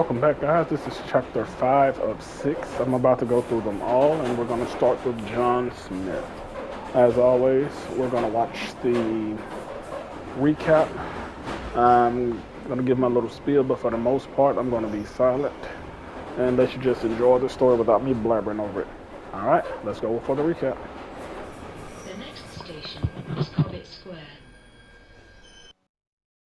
Welcome back, guys. This is chapter 5 of 6. I'm about to go through them all, and we're going to start with John Smith. As always, we're going to watch the recap. I'm going to give my little spiel, but for the most part, I'm going to be silent and let you just enjoy the story without me blabbering over it. Alright, let's go for the recap. The next station is Cobbett Square.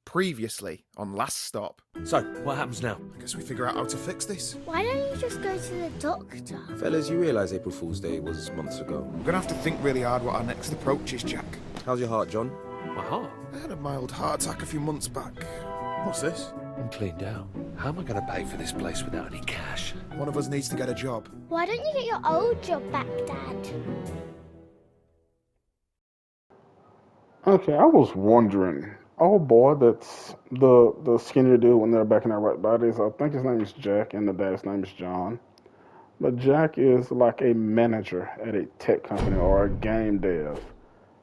Previously on Last Stop. So, what happens now? I guess we figure out how to fix this. Why don't you just go to the doctor? Fellas, you realise April Fool's Day was months ago. We're gonna have to think really hard what our next approach is, Jack. How's your heart, John? My heart? I had a mild heart attack a few months back. What's this? I'm cleaned out. How am I going to pay for this place without any cash? One of us needs to get a job. Why don't you get your old job back, Dad? Okay, I was wondering. Oh boy, that's the skinnier dude when they're back in their right bodies. I think his name is Jack and the dad's name is John. But Jack is like a manager at a tech company or a game dev.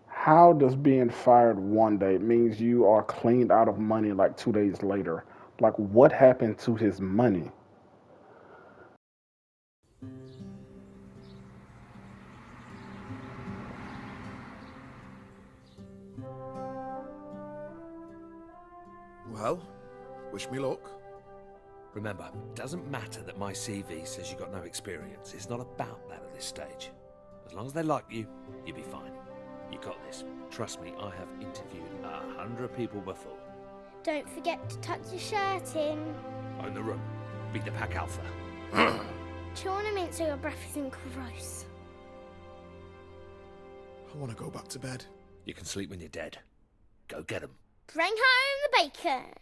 How does being fired one day means you are cleaned out of money like 2 days later? Like, what happened to his money? Well, wish me luck. Remember, it doesn't matter that my CV says you got no experience. It's not about that at this stage. As long as they like you, you'll be fine. You got this. Trust me, I have interviewed 100 people before. Don't forget to tuck your shirt in. Own the room. Beat the pack alpha. Chew on a mint so your breath isn't gross. I want to go back to bed. You can sleep when you're dead. Go get 'em. Bring home the bacon.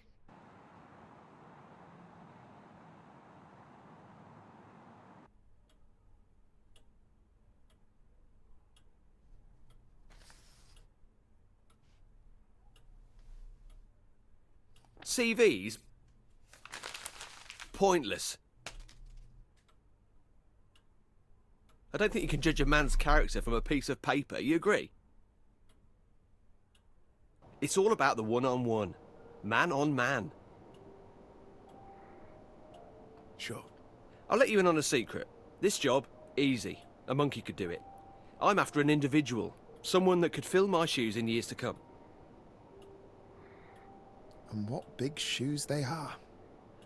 CVs? Pointless. I don't think you can judge a man's character from a piece of paper. You agree? It's all about the one-on-one. Man on man. Sure. I'll let you in on a secret. This job, easy. A monkey could do it. I'm after an individual. Someone that could fill my shoes in years to come. And what big shoes they are.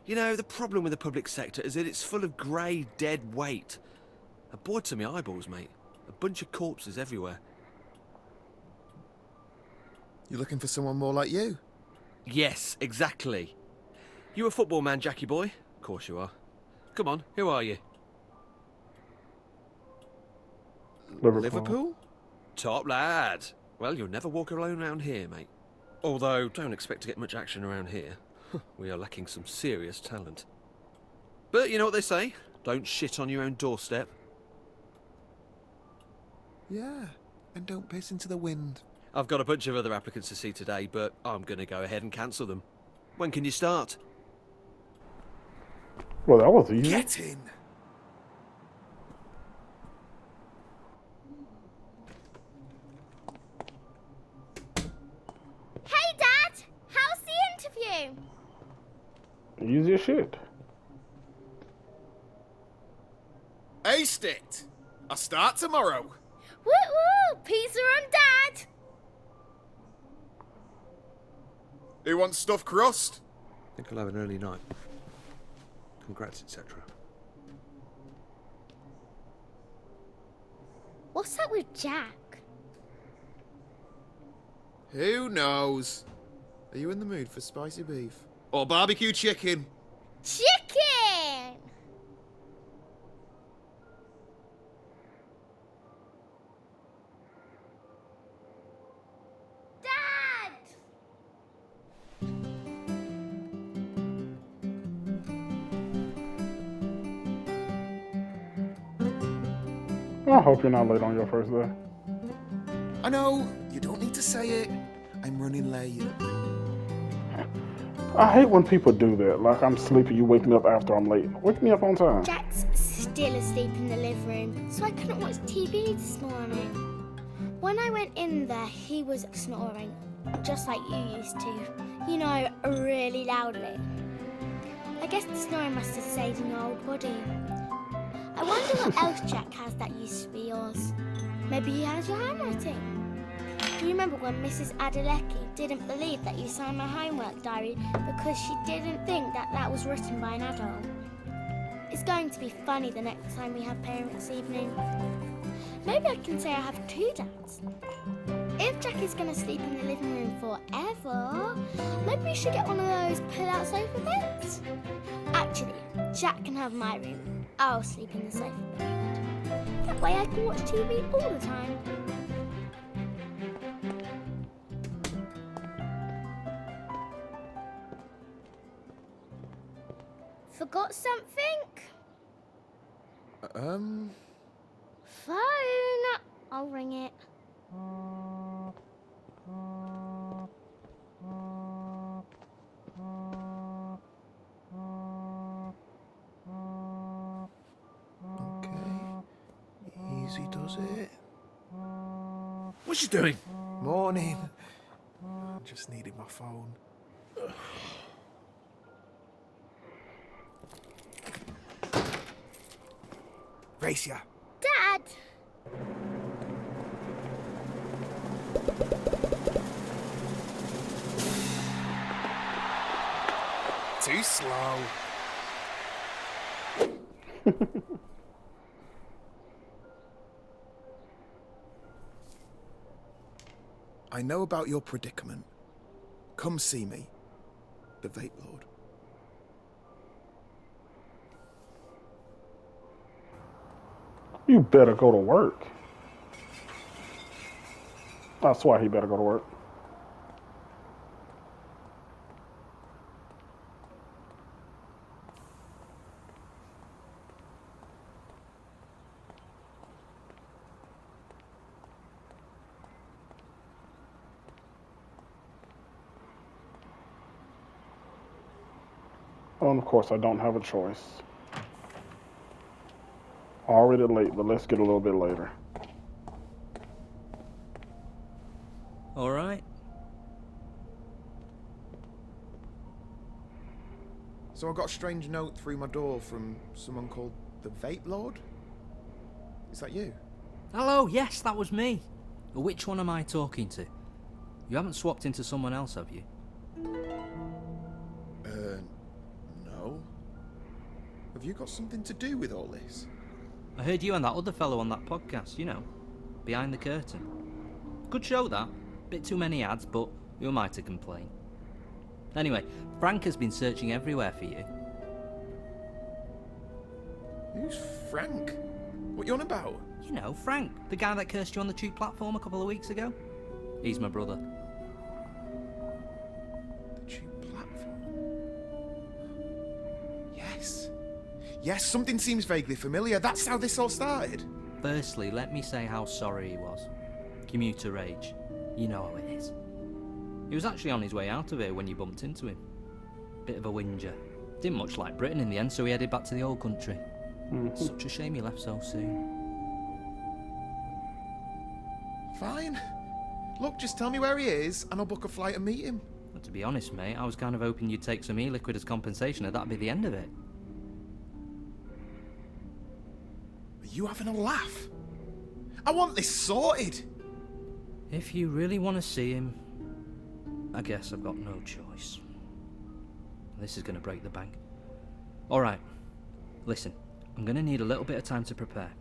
You know, the problem with the public sector is that it's full of grey, dead weight. A bored to my eyeballs, mate. A bunch of corpses everywhere. You looking for someone more like you? Yes, exactly. You a football man, Jackie boy? Of course you are. Come on, who are you? Liverpool? Top lad. Well, you'll never walk alone around here, mate. Although, don't expect to get much action around here. We are lacking some serious talent. But you know what they say? Don't shit on your own doorstep. Yeah, and don't piss into the wind. I've got a bunch of other applicants to see today, but I'm going to go ahead and cancel them. When can you start? Well, that was easy. Get in! Hey, Dad! How's the interview? Easy as shit. Aced it! I'll start tomorrow. Woo woo! Pizza on Dad! Who wants stuffed crust? I think I'll have an early night. Congrats, etc. What's up with Jack? Who knows? Are you in the mood for spicy beef? Or barbecue chicken? Chicken! Dad! I hope you're not late on your first day. I know, you don't need to say it. I'm running late. I hate when people do that. Like, I'm sleepy, you wake me up after I'm late. Wake me up on time. Jack's still asleep in the living room, so I couldn't watch TV this morning. When I went in there, he was snoring, just like you used to. You know, really loudly. I guess the snoring must have stayed in your old body. I wonder what else Jack has that used to be yours. Maybe he has your handwriting. Do you remember when Mrs. Adelecki didn't believe that you signed my homework diary because she didn't think that that was written by an adult? It's going to be funny the next time we have parents' evening. Maybe I can say I have 2 dads. If Jack is going to sleep in the living room forever, maybe we should get one of those pull-out sofa beds. Actually, Jack can have my room. I'll sleep in the sofa bed. That way I can watch TV all the time. Forgot something? Phone. I'll ring it. Okay. Easy does it. What's she doing? Morning. Just needed my phone. Racia. Dad! Too slow. I know about your predicament. Come see me, the Vape Lord. You better go to work. That's why he better go to work. Oh, and of course, I don't have a choice. Already late, but let's get a little bit later. All right. So I got a strange note through my door from someone called the Vape Lord? Is that you? Hello, yes, that was me. Which one am I talking to? You haven't swapped into someone else, have you? No. Have you got something to do with all this? I heard you and that other fellow on that podcast, you know, Behind the Curtain. Good show, that. Bit too many ads, but who am I to complain? Anyway, Frank has been searching everywhere for you. Who's Frank? What you on about? You know, Frank, the guy that cursed you on the tube platform a couple of weeks ago. He's my brother. The tube platform? Yes. Yes, something seems vaguely familiar. That's how this all started. Firstly, let me say how sorry he was. Commuter rage. You know how it is. He was actually on his way out of here when you bumped into him. Bit of a whinger. Didn't much like Britain in the end, so he headed back to the old country. Such a shame he left so soon. Fine. Look, just tell me where he is, and I'll book a flight and meet him. But to be honest, mate, I was kind of hoping you'd take some e-liquid as compensation, and that'd be the end of it. Are you having a laugh? I want this sorted. If you really want to see him, I guess I've got no choice. This is going to break the bank. Alright, listen, I'm going to need a little bit of time to prepare.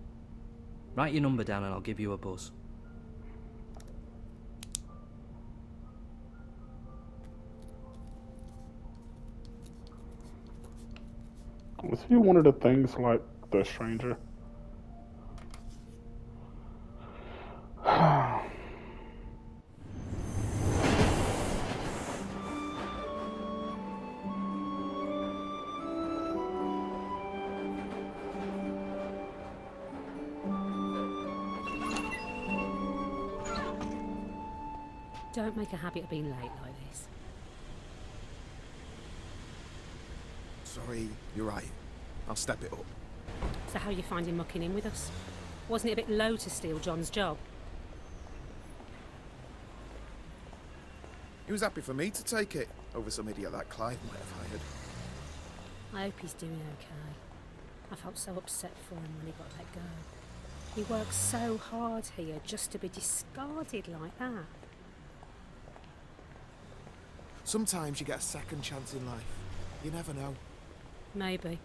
Write your number down and I'll give you a buzz. Was he one of the things like the stranger? Don't make a habit of being late like this. Sorry, you're right. I'll step it up. So how are you finding mucking in with us? Wasn't it a bit low to steal John's job? He was happy for me to take it over some idiot that Clive might have hired. I hope he's doing okay. I felt so upset for him when he got let go. He worked so hard here just to be discarded like that. Sometimes you get a second chance in life. You never know. Maybe.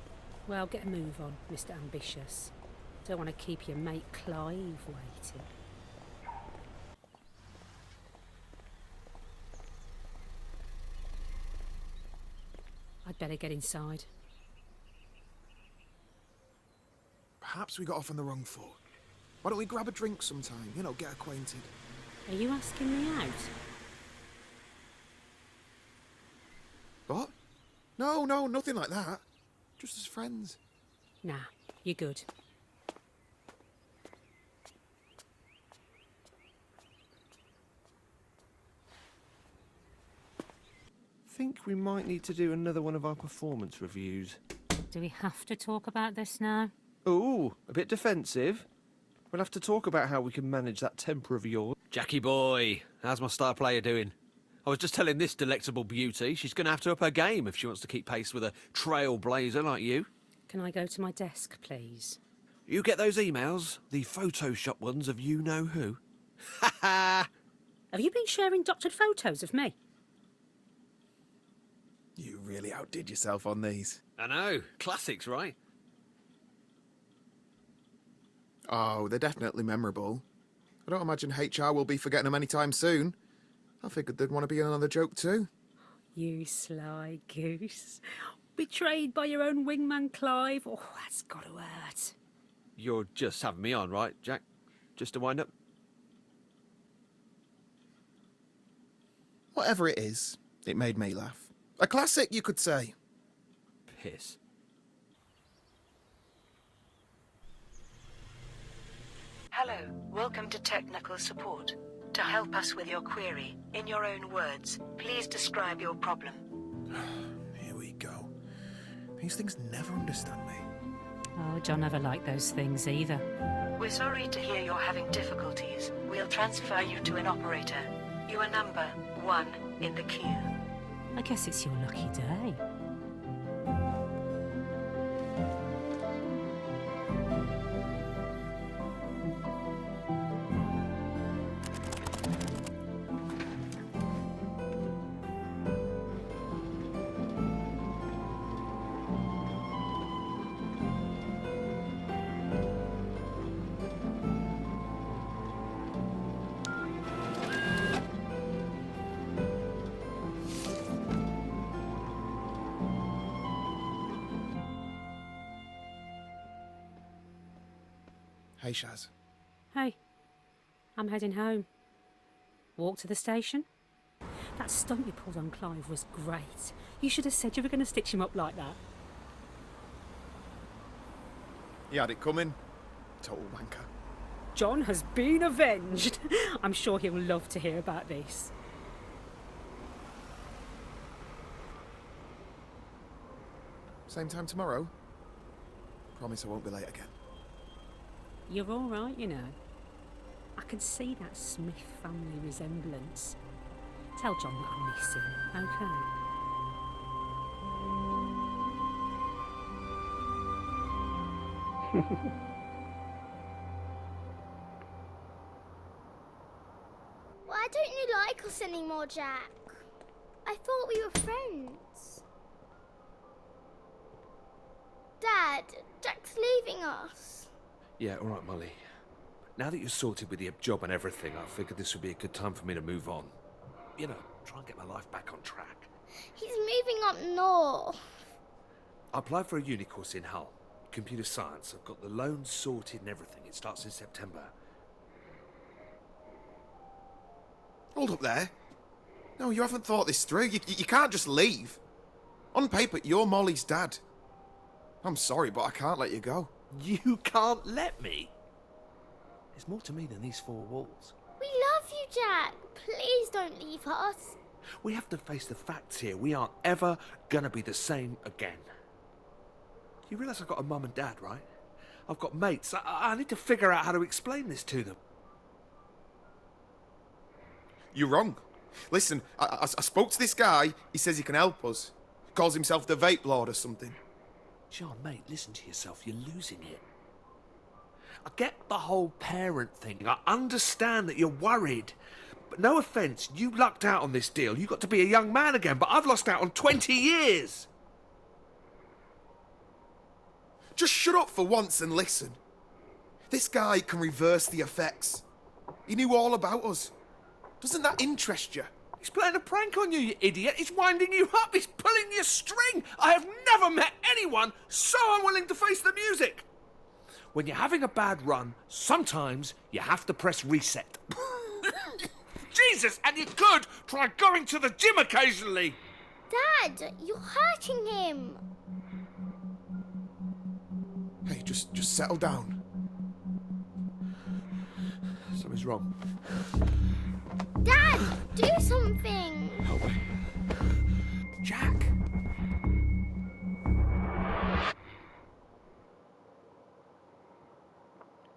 Well, get a move on, Mr. Ambitious. Don't want to keep your mate Clive waiting. I'd better get inside. Perhaps we got off on the wrong foot. Why don't we grab a drink sometime? You know, get acquainted. Are you asking me out? What? No, nothing like that. Just as friends. Nah, you're good. Think we might need to do another one of our performance reviews. Do we have to talk about this now? Ooh, a bit defensive. We'll have to talk about how we can manage that temper of yours. Jackie boy, how's my star player doing? I was just telling this delectable beauty she's going to have to up her game if she wants to keep pace with a trailblazer like you. Can I go to my desk, please? You get those emails? The Photoshop ones of you-know-who? Ha ha! Have you been sharing doctored photos of me? You really outdid yourself on these. I know. Classics, right? Oh, they're definitely memorable. I don't imagine HR will be forgetting them anytime soon. I figured they'd want to be in another joke too. You sly goose. Betrayed by your own wingman Clive. Oh, that's got to hurt. You're just having me on, right, Jack? Just to wind up? Whatever it is, it made me laugh. A classic, you could say. Piss. Hello, welcome to technical support. To help us with your query, in your own words, please describe your problem. Here we go. These things never understand me. Oh, John never liked those things either. We're sorry to hear you're having difficulties. We'll transfer you to an operator. You are number 1 in the queue. I guess it's your lucky day. Hey, Shaz. Hey, I'm heading home. Walk to the station? That stunt you pulled on Clive was great. You should have said you were going to stitch him up like that. He had it coming. Total wanker. John has been avenged. I'm sure he'll love to hear about this. Same time tomorrow? Promise I won't be late again. You're all right, you know. I can see that Smith family resemblance. Tell John that I miss him, okay? Why don't you like us anymore, Jack? I thought we were friends. Dad, Jack's leaving us. Yeah, all right, Molly. Now that you're sorted with the job and everything, I figured this would be a good time for me to move on. You know, try and get my life back on track. He's moving up north. I applied for a uni course in Hull. Computer science. I've got the loan sorted and everything. It starts in September. Hold up there. No, you haven't thought this through. You can't just leave. On paper, you're Molly's dad. I'm sorry, but I can't let you go. You can't let me? There's more to me than these four walls. We love you, Jack. Please don't leave us. We have to face the facts here. We aren't ever gonna be the same again. You realise I've got a mum and dad, right? I've got mates. I need to figure out how to explain this to them. You're wrong. Listen, I spoke to this guy. He says he can help us. Calls himself the Vape Lord or something. John, mate, listen to yourself. You're losing it. I get the whole parent thing. I understand that you're worried. But no offence, you lucked out on this deal. You got to be a young man again, but I've lost out on 20 years. Just shut up for once and listen. This guy can reverse the effects. He knew all about us. Doesn't that interest you? He's playing a prank on you, you idiot. He's winding you up. He's pulling your string. I have never met anyone so unwilling to face the music. When you're having a bad run, sometimes you have to press reset. Jesus, and you could try going to the gym occasionally. Dad, you're hurting him. Hey, just settle down. Something's wrong. Dad, do something. Help me. Jack.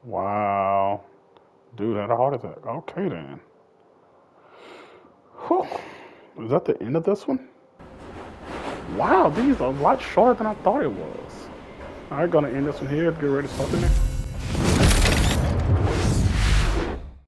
Wow. Dude had a heart attack. Okay then. Whew. Is that the end of this one? Wow, these are a lot shorter than I thought it was. Alright, gonna end this one here. Get ready to start the next.